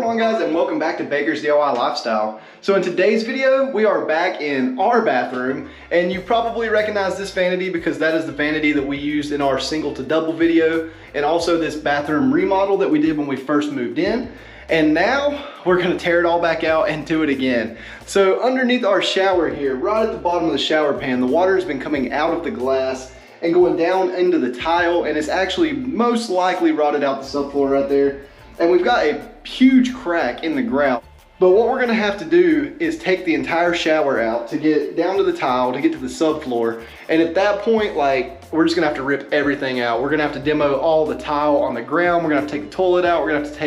on guys, and welcome back to Baker's DIY Lifestyle. So in today's video, we are back in our bathroom, and you probably recognize this vanity because that is the vanity that we used in our single to double video, and also this bathroom remodel that we did when we first moved in. And now we're gonna tear it all back out and do it again. So underneath our shower here, right at the bottom of the shower pan, the water has been coming out of the glass and going down into the tile, and it's actually most likely rotted out the subfloor right there. And we've got a huge crack in the grout. But what we're gonna have to do is take the entire shower out to get down to the tile, to get to the subfloor. And at that point, we're just gonna have to rip everything out. We're gonna have to demo all the tile on the ground. We're gonna have to take the toilet out. We're gonna have to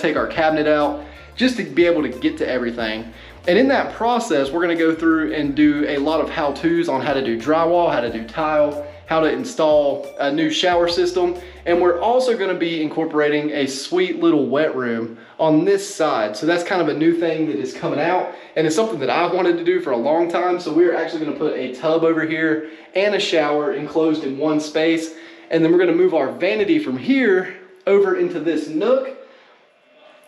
take our cabinet out just to be able to get to everything. And in that process, we're gonna go through and do a lot of how-tos on how to do drywall, how to do tile, how to install a new shower system. And we're also gonna be incorporating a sweet little wet room on this side. So that's kind of a new thing that is coming out, and it's something that I've wanted to do for a long time. So we're actually gonna put a tub over here and a shower enclosed in one space. And then we're gonna move our vanity from here over into this nook.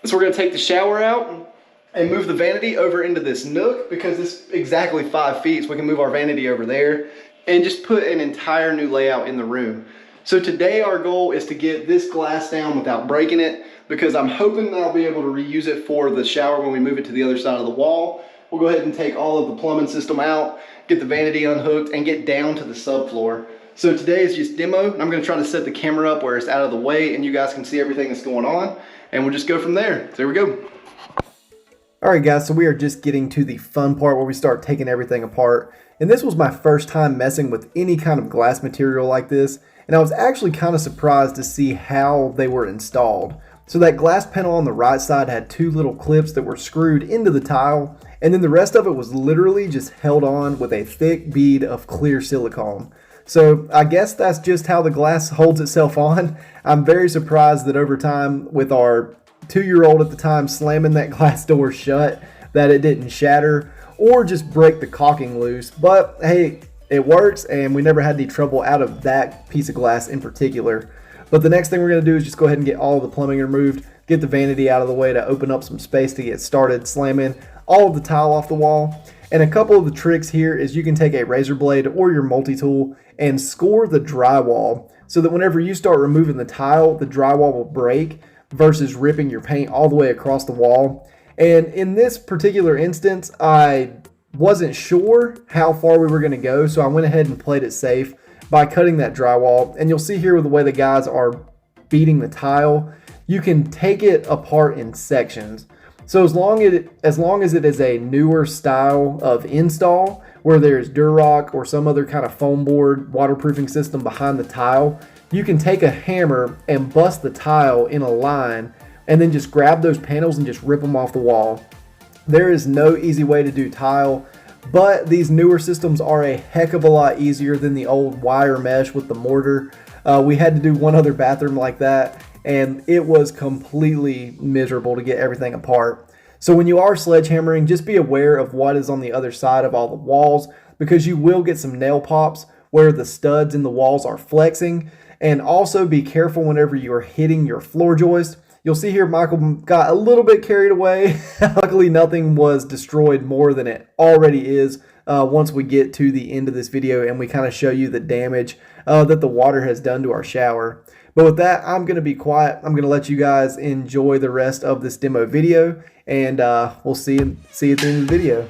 So we're gonna take the shower out and move the vanity over into this nook because it's exactly 5 feet, so we can move our vanity over there and just put an entire new layout in the room. So today our goal is to get this glass down without breaking it, because I'm hoping that I'll be able to reuse it for the shower when we move it to the other side of the wall. We'll go ahead and take all of the plumbing system out, get the vanity unhooked, and get down to the subfloor. So today is just demo, and I'm gonna try to set the camera up where it's out of the way and you guys can see everything that's going on, and we'll just go from there. So here we go. All right guys, so we are just getting to the fun part where we start taking everything apart. And this was my first time messing with any kind of glass material like this, and I was actually kind of surprised to see how they were installed. So that glass panel on the right side had 2 little clips that were screwed into the tile, and then the rest of it was literally just held on with a thick bead of clear silicone. So I guess that's just how the glass holds itself on. I'm very surprised that over time, with our 2-year-old at the time slamming that glass door shut, that it didn't shatter or just break the caulking loose. But hey, it works, and we never had any trouble out of that piece of glass in particular. But the next thing we're going to do is just go ahead and get all of the plumbing removed, get the vanity out of the way to open up some space to get started slamming all of the tile off the wall. And a couple of the tricks here is you can take a razor blade or your multi-tool and score the drywall so that whenever you start removing the tile, the drywall will break versus ripping your paint all the way across the wall. And in this particular instance, I wasn't sure how far we were going to go, so I went ahead and played it safe by cutting that drywall. And you'll see here with the way the guys are beating the tile, you can take it apart in sections. So as long as it is a newer style of install where there's Durock or some other kind of foam board waterproofing system behind the tile, you can take a hammer and bust the tile in a line and then just grab those panels and just rip them off the wall. There is no easy way to do tile, but these newer systems are a heck of a lot easier than the old wire mesh with the mortar. We had to do one other bathroom like that, and it was completely miserable to get everything apart. So when you are sledgehammering, just be aware of what is on the other side of all the walls, because you will get some nail pops where the studs in the walls are flexing. And also be careful whenever you are hitting your floor joist. You'll see here Michael got a little bit carried away. Luckily nothing was destroyed more than it already is once we get to the end of this video and we kind of show you the damage that the water has done to our shower. But with that, I'm going to be quiet. I'm going to let you guys enjoy the rest of this demo video, and we'll see you at the end of the video.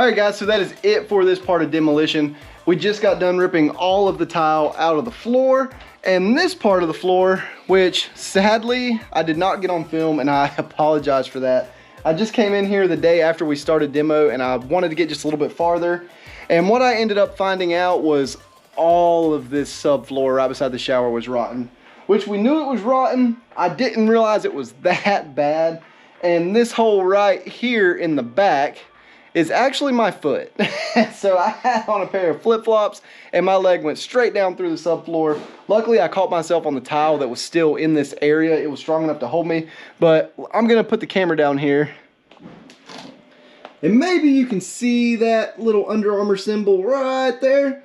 Alright guys, so that is it for this part of demolition. We just got done ripping all of the tile out of the floor, and this part of the floor, which sadly I did not get on film, and I apologize for that. I just came in here the day after we started demo, and I wanted to get just a little bit farther, and what I ended up finding out was all of this subfloor right beside the shower was rotten, which we knew it was rotten. I didn't realize it was that bad. And this hole right here in the back is actually my foot. So I had on a pair of flip-flops and my leg went straight down through the subfloor. Luckily I caught myself on the tile that was still in this area. It was strong enough to hold me, but I'm gonna put the camera down here. And maybe you can see that little Under Armour symbol right there.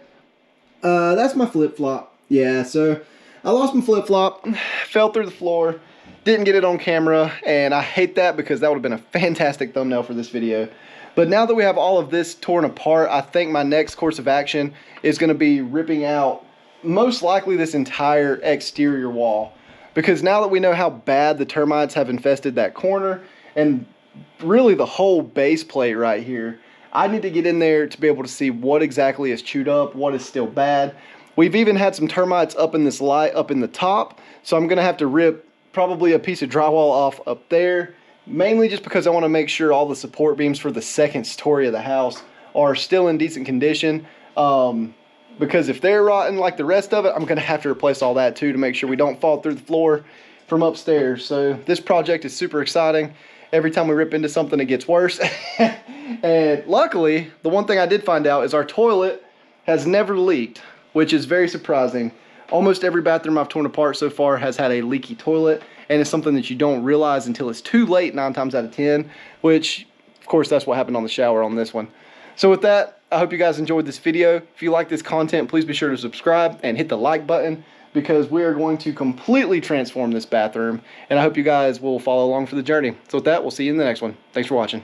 That's my flip-flop. Yeah, so I lost my flip-flop, fell through the floor, didn't get it on camera, and I hate that because that would have been a fantastic thumbnail for this video. But now that we have all of this torn apart, I think my next course of action is going to be ripping out most likely this entire exterior wall. Because now that we know how bad the termites have infested that corner, and really the whole base plate right here, I need to get in there to be able to see what exactly is chewed up, what is still bad. We've even had some termites up in this light up in the top, so I'm going to have to rip probably a piece of drywall off up there, mainly just because I want to make sure all the support beams for the second story of the house are still in decent condition. Because if they're rotten like the rest of it, I'm going to have to replace all that too to make sure we don't fall through the floor from upstairs. So this project is super exciting. Every time we rip into something, it gets worse. And luckily, the one thing I did find out is our toilet has never leaked, which is very surprising. Almost every bathroom I've torn apart so far has had a leaky toilet, and it's something that you don't realize until it's too late 9 times out of 10, which, of course, that's what happened on the shower on this one. So with that, I hope you guys enjoyed this video. If you like this content, please be sure to subscribe and hit the like button, because we are going to completely transform this bathroom, and I hope you guys will follow along for the journey. So with that, we'll see you in the next one. Thanks for watching.